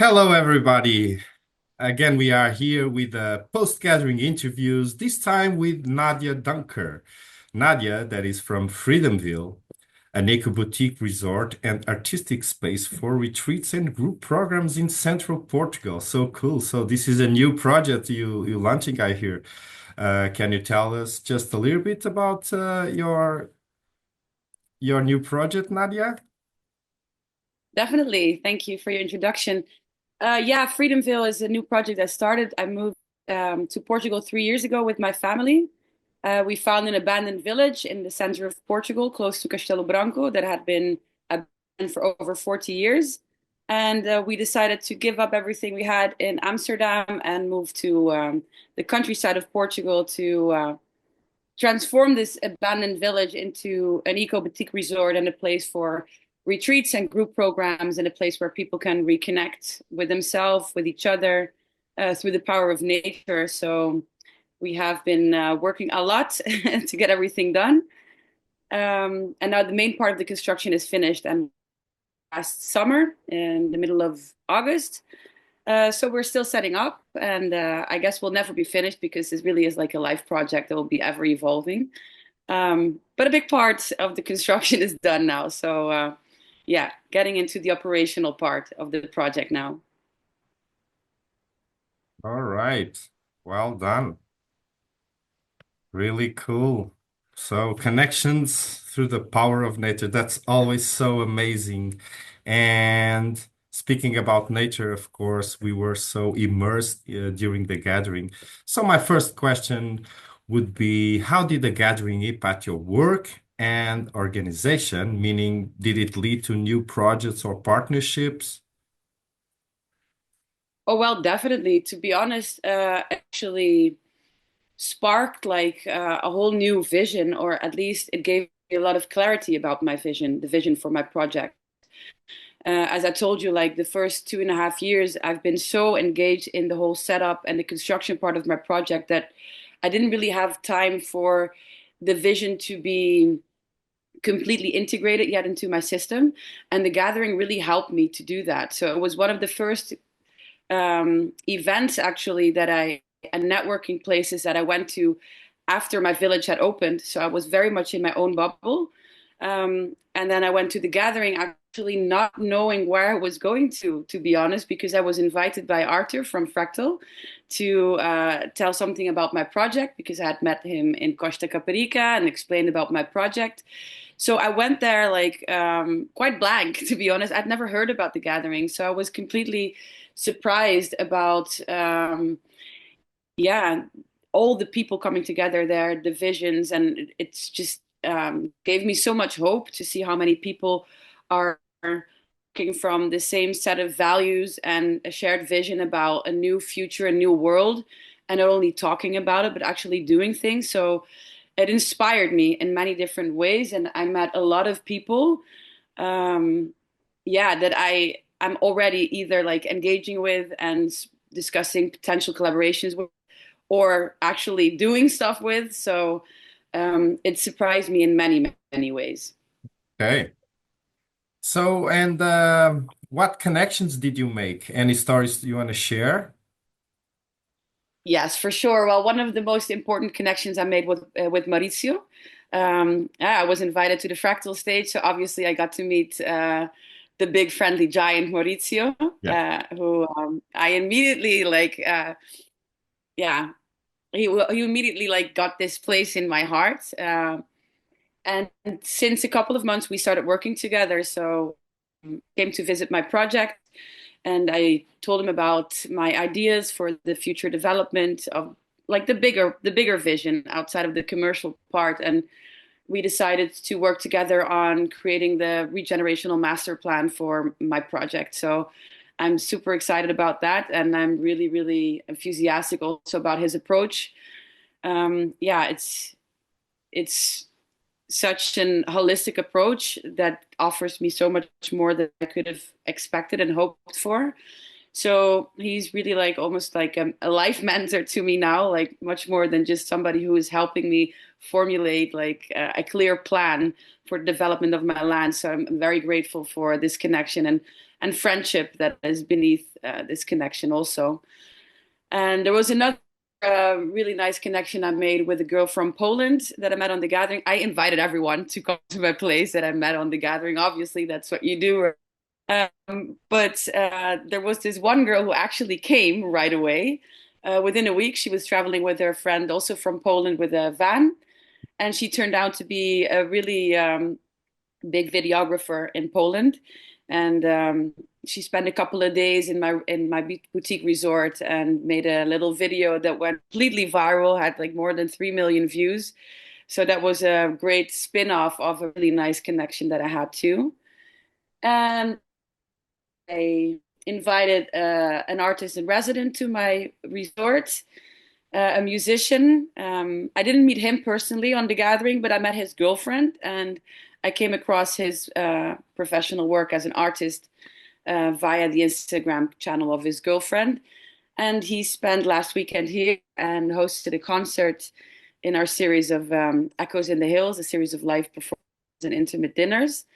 Hello, everybody. Again, we are here with post-gathering interviews, this time with Nadia Dunker. Nadia, that is from Freedomville, an eco-boutique resort and artistic space for retreats and group programs in Central Portugal. So cool. So this is a new project you launching, I hear. Can you tell us just a little bit about your new project, Nadia? Definitely. Thank you for your introduction. Yeah, Freedomville is a new project I started. I moved to Portugal 3 years ago with my family. We found an abandoned village in the center of Portugal, close to Castelo Branco, that had been abandoned for over 40 years. And we decided to give up everything we had in Amsterdam and move to the countryside of Portugal to transform this abandoned village into an eco boutique resort and a place for retreats and group programs, and a place where people can reconnect with themselves, with each other, through the power of nature. So we have been working a lot to get everything done. And now the main part of the construction is finished, and last summer in the middle of August. So we're still setting up, and I guess we'll never be finished because this really is like a life project that will be ever evolving. But a big part of the construction is done now. So yeah, getting into the operational part of the project now. All right. Well done. Really cool. So connections through the power of nature. That's always so amazing. And speaking about nature, of course, we were so immersed during the gathering. So my first question would be, how did the gathering impact your work and organization? Meaning, did it lead to new projects or partnerships? Oh, well, definitely. To be honest, actually sparked like a whole new vision, or at least it gave me a lot of clarity about my vision, the vision for my project. As I told you, like the first 2.5 years, I've been so engaged in the whole setup and the construction part of my project that I didn't really have time for the vision to be completely integrated yet into my system. And the gathering really helped me to do that. So it was one of the first events actually and networking places that I went to after my village had opened. So I was very much in my own bubble. And then I went to the gathering actually not knowing where I was going to be honest, because I was invited by Arthur from Fractal to tell something about my project because I had met him in Costa Caparica and explained about my project. So I went there like quite blank, to be honest. I'd never heard about the gathering, so I was completely surprised about yeah, all the people coming together there, the visions, and it's just gave me so much hope to see how many people are working from the same set of values and a shared vision about a new future, a new world, and not only talking about it, but actually doing things. So it inspired me in many different ways, and I met a lot of people, um, yeah, that I'm already either like engaging with and discussing potential collaborations with, or actually doing stuff with. So it surprised me in many ways. Okay. So, and what connections did you make? Any stories you want to share? Yes, for sure. Well, one of the most important connections I made with Maurizio. Yeah, I was invited to the fractal stage, so obviously I got to meet the big friendly giant Maurizio, Yeah. who I immediately like. Yeah, he immediately like got this place in my heart. And since a couple of months, we started working together. So came to visit my project, and I told him about my ideas for the future development of like the bigger vision outside of the commercial part. And we decided to work together on creating the regenerational master plan for my project. So I'm super excited about that, and I'm really enthusiastic also about his approach. Yeah, it's such an holistic approach that offers me so much more than I could have expected and hoped for. So he's really like almost like a life mentor to me now, like much more than just somebody who is helping me formulate like a clear plan for the development of my land. So I'm very grateful for this connection, and and friendship that is beneath this connection also. And there was another really nice connection I made with a girl from Poland that I met on the gathering. I invited everyone to come to my place that I met on the gathering. Obviously, that's what you do. But there was this one girl who actually came right away. Within a week, she was traveling with her friend, also from Poland, with a van. And she turned out to be a really big videographer in Poland. And she spent a couple of days in my boutique resort and made a little video that went completely viral, had like more than 3 million views. So that was a great spin-off of a really nice connection that I had too. And I invited an artist in resident to my resort, a musician. I didn't meet him personally on the gathering, but I met his girlfriend, and I came across his professional work as an artist via the Instagram channel of his girlfriend. And he spent last weekend here and hosted a concert in our series of Echoes in the Hills, a series of live performances and intimate dinners.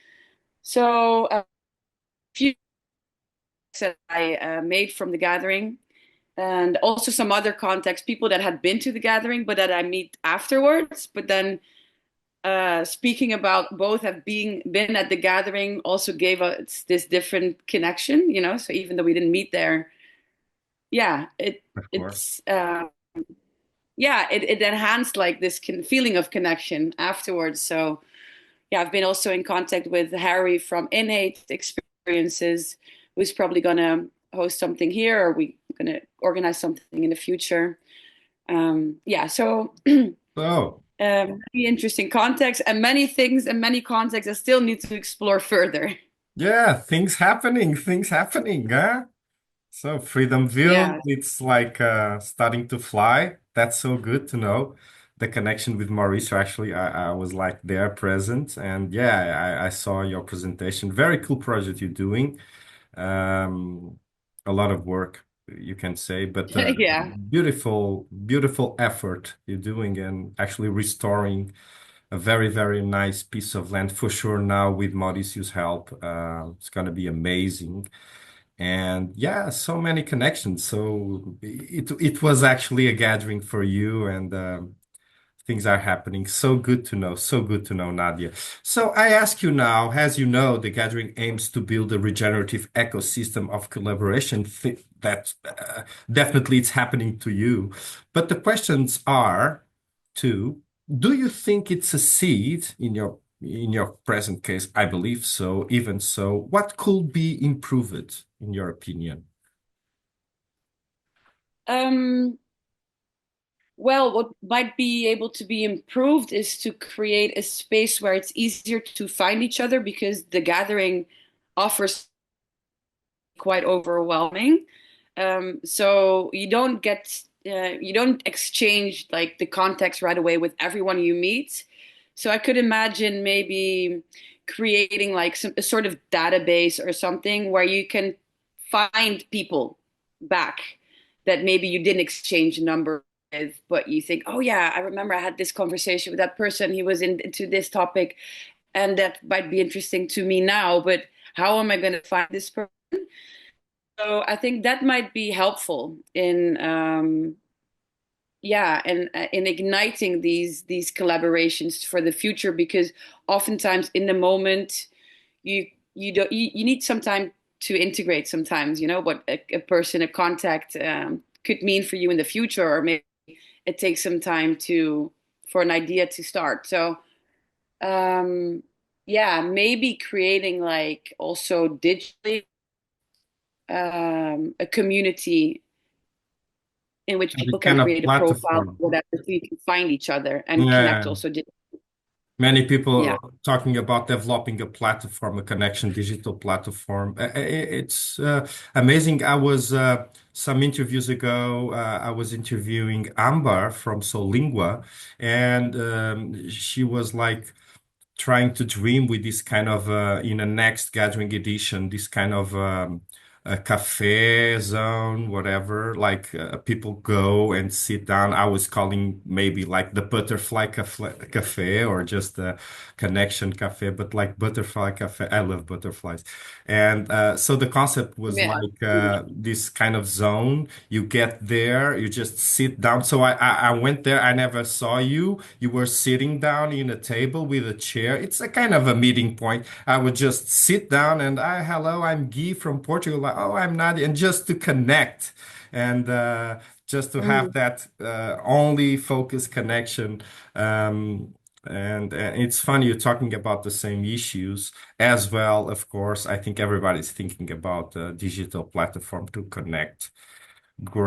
So a few that I made from the gathering, and also some other contacts, people that had been to the gathering, but that I meet afterwards. But then speaking about both have been at the gathering also gave us this different connection, you know. So even though we didn't meet there, yeah, Of course. it's yeah, it enhanced like this feeling of connection afterwards. So yeah, I've been also in contact with Harry from Innate Experiences, who's probably gonna host something here, or we gonna organize something in the future. Yeah, so So, many interesting contexts and many things and many contexts I still need to explore further. yeah, things happening, huh? So Freedomville, Yeah. it's like starting to fly. That's so good to know. The connection with Maurizio, actually, I was like there present, and yeah, I saw your presentation. Very cool project you're doing. Um, a lot of work, you can say, but Yeah. beautiful, beautiful effort you're doing and actually restoring a very, very nice piece of land for sure. Now with Mauricio's help, it's gonna be amazing. And yeah, so many connections. So it was actually a gathering for you, and things are happening. So good to know. So good to know, Nadia. So I ask you now, as you know, the gathering aims to build a regenerative ecosystem of collaboration. That definitely it's happening to you. But the questions are, too, do you think it's a seed in your present case? I believe so. Even so, what could be improved in your opinion? Um, well, what might be able to be improved is to create a space where it's easier to find each other because the gathering offers quite overwhelming. So you don't exchange like the context right away with everyone you meet. So I could imagine maybe creating like a sort of database or something where you can find people back that maybe you didn't exchange a number with, but you think, oh yeah, I remember I had this conversation with that person. He was into this topic, and that might be interesting to me now. But how am I going to find this person? So I think that might be helpful in yeah, and in igniting these collaborations for the future, because oftentimes in the moment you need some time to integrate sometimes, you know, what a person, a contact could mean for you in the future, or maybe it takes some time to for an idea to start. So um yeah, maybe creating like also digitally a community in which The people can kind of create a profile platform. or whatever, so you can find each other and connect Yeah. also. Many Yeah. people talking about developing a platform, a connection digital platform. It's amazing. I was some interviews ago. I was interviewing Amber from Solingua, and she was like trying to dream with this kind of in a next gathering edition, this kind of a cafe zone, whatever. Like people go and sit down. I was calling maybe like the butterfly cafe or just the connection cafe, but like butterfly cafe. I love butterflies. And so the concept was Yeah. like this kind of zone. You get there, you just sit down. So I went there. I never saw you. You were sitting down in a table with a chair. It's a kind of a meeting point. I would just sit down and hello, I'm Guy from Portugal. Like, oh, I'm Nadia, and just to connect and just to have Mhm. that only focus connection. Um, and it's funny you're talking about the same issues as well. Of course, I think everybody's thinking about a digital platform to connect.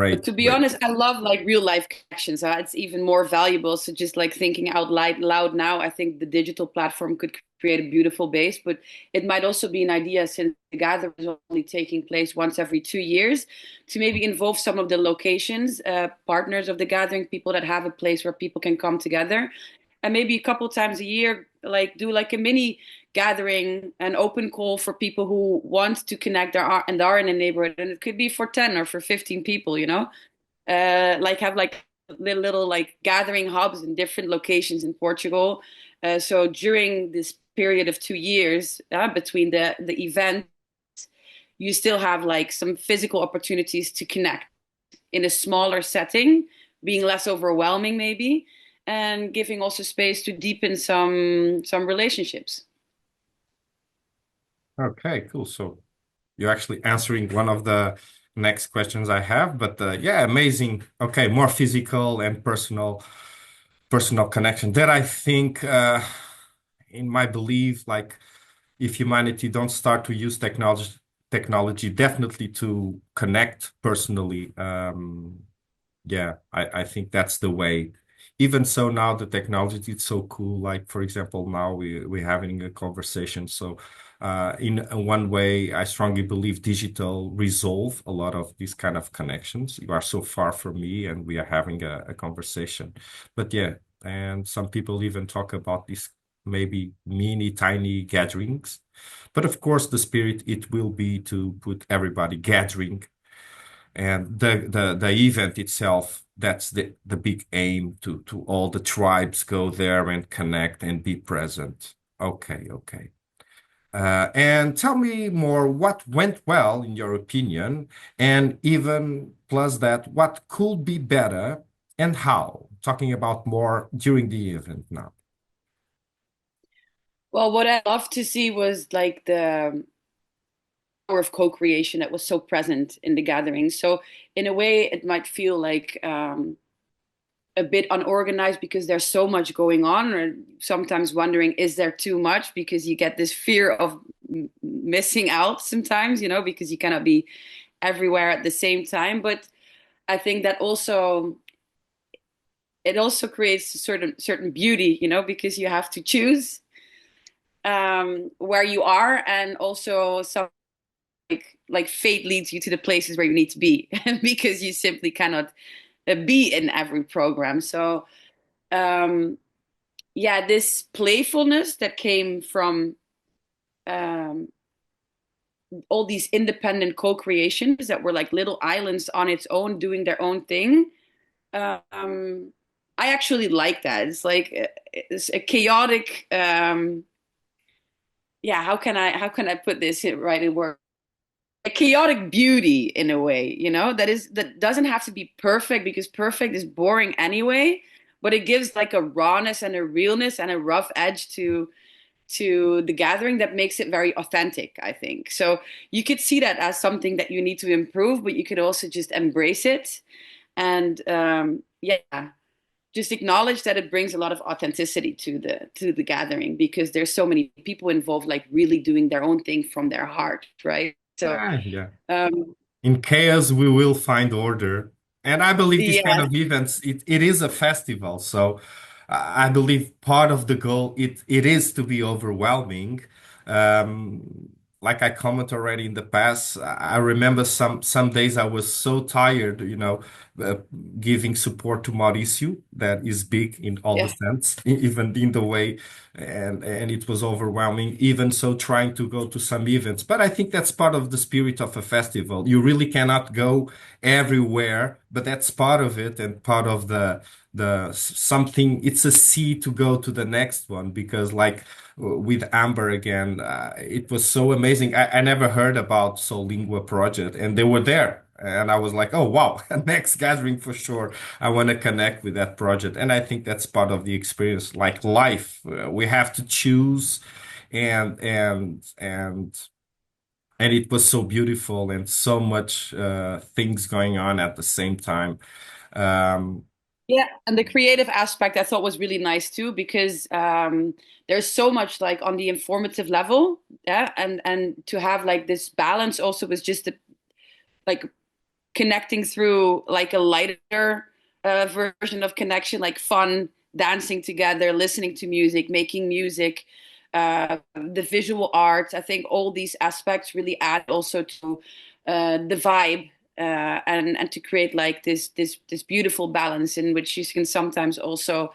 But Great, to be great. honest, I love like real life connections. It's even more valuable. So just like thinking out loud now, I think the digital platform could create a beautiful base, but it might also be an idea since the gather is only taking place once every 2 years to maybe involve some of the locations, partners of the gathering, people that have a place where people can come together and maybe a couple times a year, like do like a mini gathering, an open call for people who want to connect and are in a neighborhood. And it could be for 10 or for 15 people, like have like little like gathering hubs in different locations in Portugal. So during this period of 2 years between the event, you still have like some physical opportunities to connect in a smaller setting, being less overwhelming maybe, and giving also space to deepen some relationships. Okay, cool. So you're actually answering one of the next questions I have, but yeah, amazing. Okay, more physical and personal connection. That I think, in my belief, like if humanity don't start to use technology definitely to connect personally. Yeah, I think that's the way. Even so, now the technology is so cool. Like for example, now we're having a conversation. So, in one way, I strongly believe digital resolve a lot of these kind of connections. You are so far from me, and we are having a conversation. But yeah, and some people even talk about these maybe mini tiny gatherings. But of course, the spirit it will be to put everybody gathering and the event itself, that's the big aim to all the tribes go there and connect and be present. Okay, okay. And tell me more, what went well in your opinion, and even plus that, what could be better and how? Talking about more during the event now. Well, what I love to see was like the power of co-creation that was so present in the gathering. So in a way, it might feel like a bit unorganized because there's so much going on, or sometimes wondering, is there too much? Because you get this fear of missing out sometimes, because you cannot be everywhere at the same time. But I think that also it also creates a certain beauty, because you have to choose where you are, and also some like fate leads you to the places where you need to be because you simply cannot be in every program. So yeah, this playfulness that came from um, all these independent co-creations that were like little islands on its own doing their own thing. um, I actually like that. It's a chaotic yeah, how can I put this in right in words, a chaotic beauty in a way, that doesn't have to be perfect because perfect is boring anyway, but it gives like a rawness and a realness and a rough edge to the gathering that makes it very authentic, I think. So you could see that as something that you need to improve, but you could also just embrace it and yeah, just acknowledge that it brings a lot of authenticity to the gathering because there's so many people involved, like really doing their own thing from their heart, right? So Yeah. um, In chaos, we will find order. And I believe this kind yeah, of events, it is a festival. So I believe part of the goal, it is to be overwhelming. Um, like I commented already in the past, I remember some days I was so tired, uh, giving support to Maurizio, that is big in all the Yeah. sense, even in the way, and it was overwhelming. Even so, trying to go to some events, but I think that's part of the spirit of a festival. You really cannot go everywhere, but that's part of it and part of the something. It's a seed to go to the next one because like with Amber again. It was so amazing. I never heard about Solingua project, and they were there. And I was like, oh, wow, next gathering for sure. I want to connect with that project. And I think that's part of the experience, like life. We have to choose and and and and it was so beautiful and so much things going on at the same time. Um, Yeah, and the creative aspect I thought was really nice too because there's so much like on the informative level, yeah, and to have like this balance also was just like connecting through like a lighter version of connection, like fun, dancing together, listening to music, making music, the visual arts. I think all these aspects really add also to the vibe. And to create like this beautiful balance in which you can sometimes also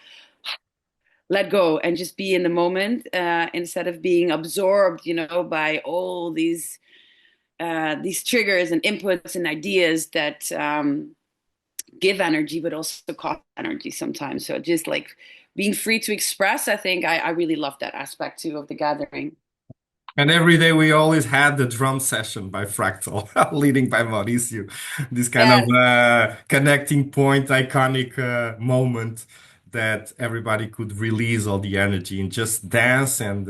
let go and just be in the moment instead of being absorbed, by all these triggers and inputs and ideas that give energy, but also cost energy sometimes. So just like being free to express, I think I really love that aspect too of the gathering. And every day we always had the drum session by Fractal, leading by Maurizio. This kind of Yes. connecting point, iconic moment that everybody could release all the energy and just dance and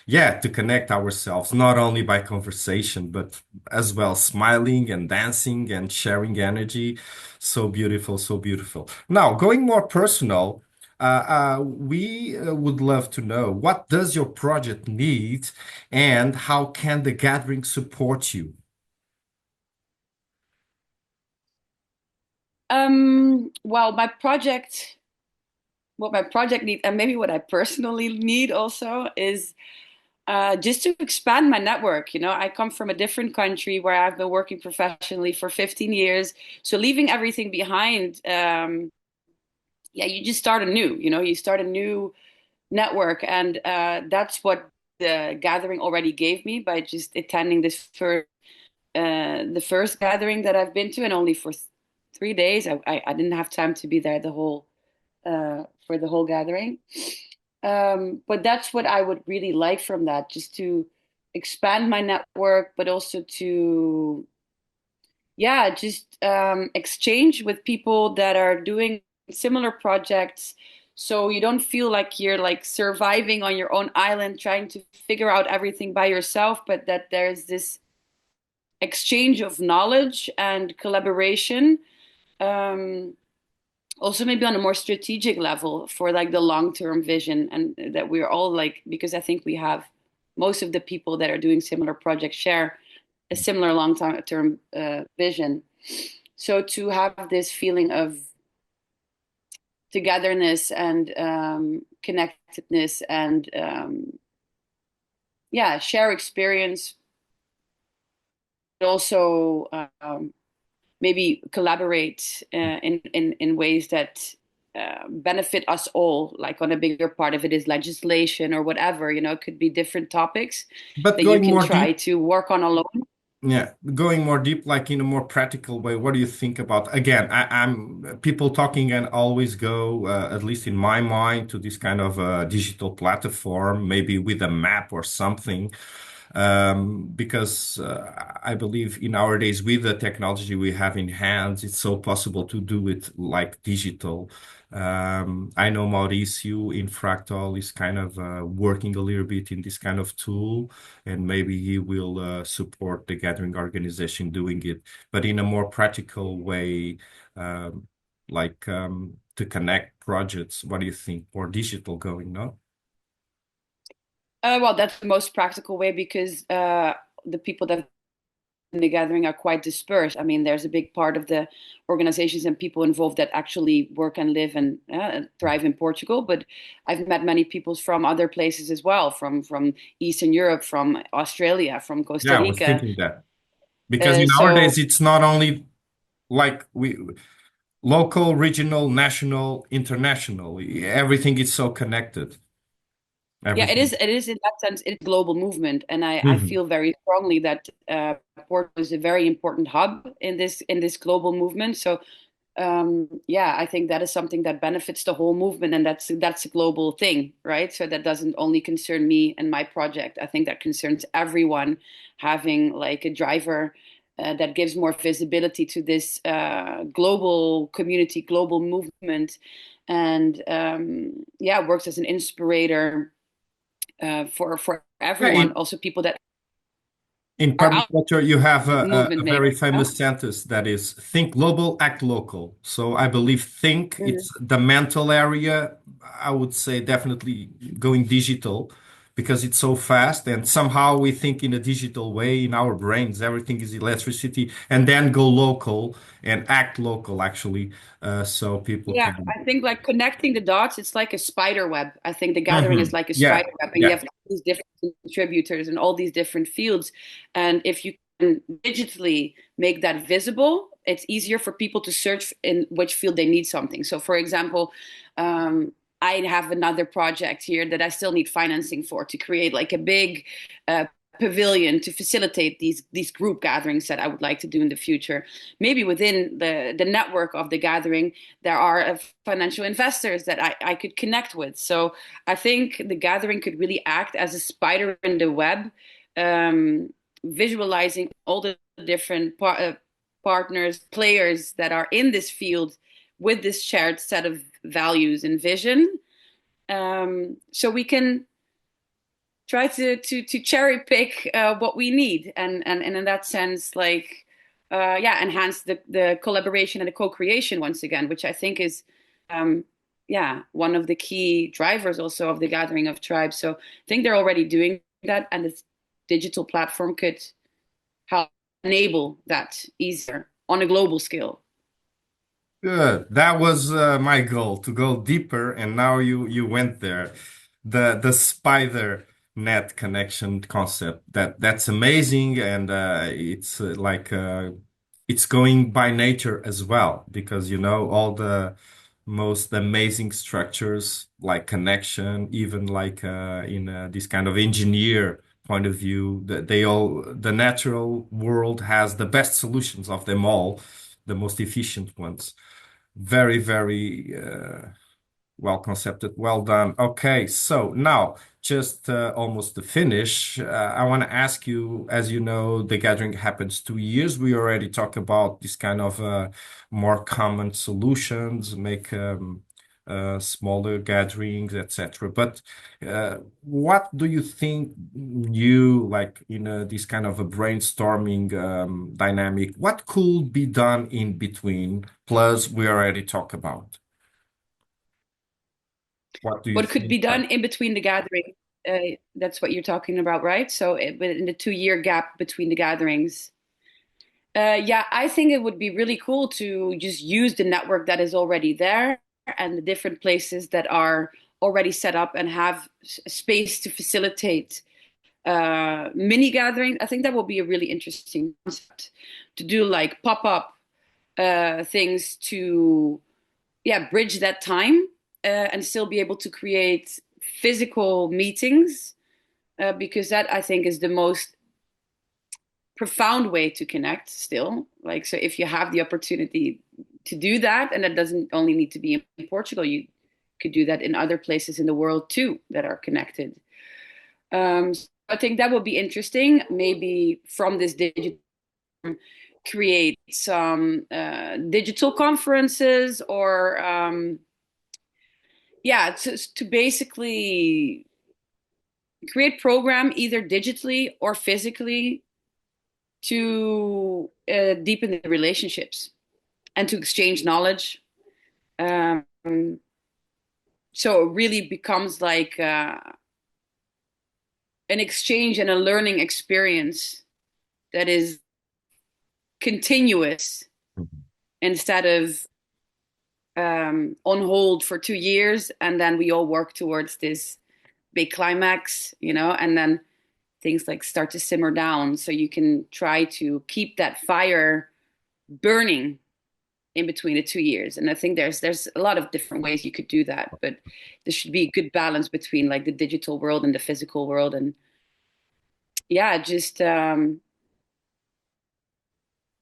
yeah, to connect ourselves, not only by conversation, but as well smiling and dancing and sharing energy. So beautiful, so beautiful. Now, going more personal. We would love to know what does your project need and how can the gathering support you? Well, what my project needs, and maybe what I personally need also is just to expand my network. I come from a different country where I've been working professionally for 15 years. So leaving everything behind, yeah, you just start anew. You start a new network, and that's what the gathering already gave me by just attending the first gathering that I've been to, and only for 3 days. I didn't have time to be there for the whole gathering. But that's what I would really like from that, just to expand my network, but also to, yeah, just exchange with people that are doing similar projects. So you don't feel like you're like surviving on your own island, trying to figure out everything by yourself, but that there's this exchange of knowledge and collaboration. Um, Also maybe on a more strategic level for like the long-term vision, and that we're all like, because I think we have most of the people that are doing similar projects share a similar long-term vision. So to have this feeling of togetherness and connectedness and yeah, share experience, but also maybe collaborate in ways that benefit us all. Like on a bigger part of it is legislation or whatever. It could be different topics But that you going can more try deep, to work on alone. yeah, going more deep, like in a more practical way, what do you think about? Again, I'm people talking and always go, at least in my mind, to this kind of digital platform, maybe with a map or something. Because I believe in our days, with the technology we have in hands, it's so possible to do it like digital. I know Mauricio in Fractal is kind of working a little bit in this kind of tool, and maybe he will support the gathering organization doing it, but in a more practical way, um, like to connect projects. What do you think? More digital going, no? Well, that's the most practical way because the people that the gathering are quite dispersed. I mean, there's a big part of the organizations and people involved that actually work and live and thrive in Portugal. But I've met many people from other places as well, from Eastern Europe, from Australia, from Costa Yeah, I was Rica. thinking that because in So nowadays it's not only like we local, regional, national, international. Everything is so connected. yeah, Everything. it is in that sense, it's a global movement, and I Mhm. feel very strongly that Portugal is a very important hub in this global movement. So yeah, I think that is something that benefits the whole movement, and that's a global thing, right? So that doesn't only concern me and my project. I think that concerns everyone having like a driver that gives more visibility to this global community, global movement, and yeah, works as an inspirator for Yeah, everyone. Also, people that in are public out culture, you have of the a movement, maybe. very You famous sentence that is think global, act local. So I believe think know? it's the mental area. I would say definitely going digital because it's so fast and somehow we think in a digital way in our brains. Everything is electricity and then go local and act local actually so people Yeah, can. I think like connecting the dots, it's like a spider web. I think the gathering is Mhm. like a Yeah, spider web, and you yeah. have all these different contributors and all these different fields. And if you can digitally make that visible, it's easier for people to search in which field they need something. So, for example, um, I have another project here that I still need financing for to create like a big uh, pavilion to facilitate these group gatherings that I would like to do in the future. Maybe within the network of the gathering there are financial investors that I could connect with. So I think the gathering could really act as a spider in the web, visualizing all the different partners, players that are in this field with this shared set of values and vision. So we can try to cherry pick what we need, and in that sense, like yeah, enhance the collaboration and the co-creation once again, which I think is um, yeah, one of the key drivers also of the gathering of tribes. So I think they're already doing that, and this digital platform could help enable that easier on a global scale. Good. That was my goal to go deeper, and now you went there. The spider net connection concept that's amazing, and it's it's going by nature as well because you know all the most amazing structures like connection, even like in this kind of engineer point of view, that they all the natural world has the best solutions of them all, the most efficient ones. Very, very well concepted. Well done. Okay, so now just almost to finish, I want to ask you, as you know, the gathering happens 2 years. We already talked about this kind of more common solutions, make smaller gatherings, etc. But what do you think you like in this kind of a brainstorming dynamic? What could be done in between? Plus, we already talked about. What do you What could think? be done in between the gathering? That's what you're talking about, right? So in the 2 year gap between the gatherings. Yeah, I think it would be really cool to just use the network that is already there and the different places that are already set up and have space to facilitate mini gatherings. I think that will be a really interesting concept to do, like pop up things to, yeah, bridge that time and still be able to create physical meetings because that I think is the most profound way to connect still. Like, so if you have the opportunity to do that, and that doesn't only need to be in Portugal, you could do that in other places in the world too that are connected. So I think that would be interesting. Maybe from this digital, create some digital conferences or yeah, to basically create program either digitally or physically to deepen the relationships and to exchange knowledge. Um, so it really becomes like an exchange and a learning experience that is continuous instead of on hold for 2 years, and then we all work towards this big climax, and then things like start to simmer down. So you can try to keep that fire burning in between the 2 years. And I think there's a lot of different ways you could do that, but there should be a good balance between like the digital world and the physical world. And yeah, just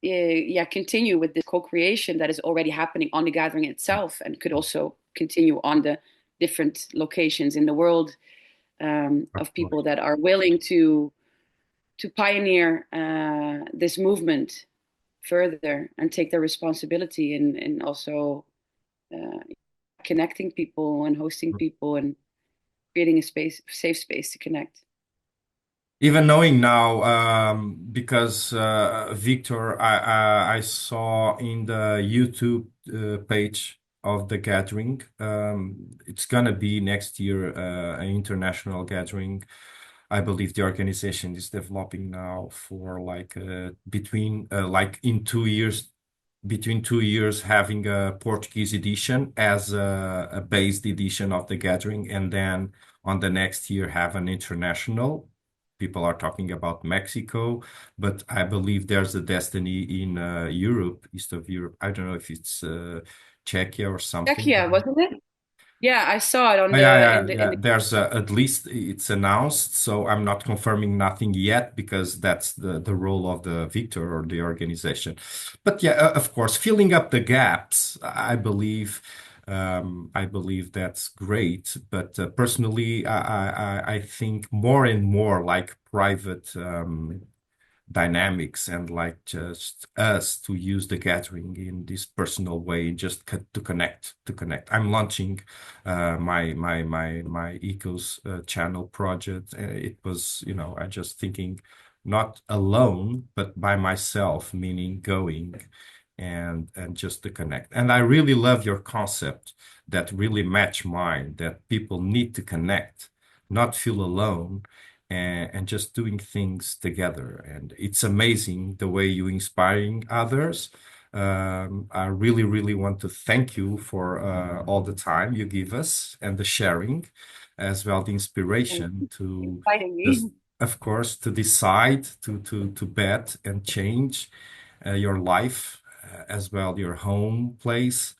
yeah, continue with this co-creation that is already happening on the gathering itself, and could also continue on the different locations in the world, of people that are willing to pioneer this movement further and take their responsibility in also uh, connecting people and hosting people and creating a safe space to connect. Even knowing now, because Victor, I saw in the YouTube page of the gathering, it's gonna be next year an international gathering. I believe the organization is developing now for like between like in 2 years, between 2 years having a Portuguese edition as a based edition of the gathering, and then on the next year have an international. People are talking about Mexico, but I believe there's a destiny in Europe, east of Europe. I don't know if it's Czechia or something. Czechia, wasn't it? Yeah, I saw it on Oh, yeah, the yeah, in yeah. the There's at least it's announced, so I'm not confirming nothing yet because that's the role of the Victor or the organization. But yeah, of course, filling up the gaps, I believe that's great. But personally, I think more and more like private dynamics and like just us to use the gathering in this personal way, just to connect. I'm launching my ECCOS channel project. It was, I just thinking not alone, but by myself, meaning going and just to connect. And I really love your concept that really match mine, that people need to connect, not feel alone, and just doing things together. And it's amazing the way you inspiring others. I really, really want to thank you for all the time you give us and the sharing, as well the inspiration to inviting just, me. of course, to decide to bet and change your life, as well your home place.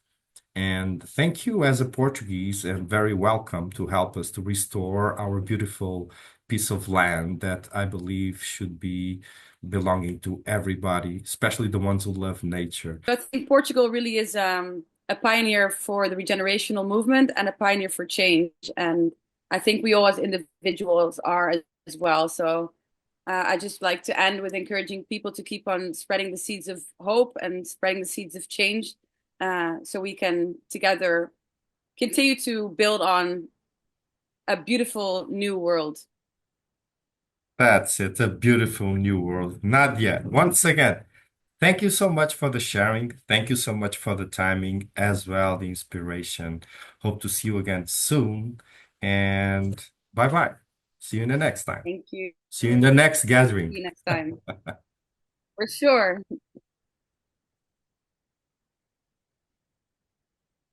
And thank you as a Portuguese and very welcome to help us to restore our beautiful piece of land that I believe should be belonging to everybody, especially the ones who love nature. I think Portugal really is a pioneer for the regenerational movement and a pioneer for change. And I think we all as individuals are as well. So I just like to end with encouraging people to keep on spreading the seeds of hope and spreading the seeds of change, so we can together continue to build on a beautiful new world. That's it, a beautiful new world. Nadia, once again, thank you so much for the sharing. Thank you so much for the timing as well, the inspiration. Hope to see you again soon. And bye bye. See you in the next time. Thank you. See you in the next See gathering. you next time. For sure.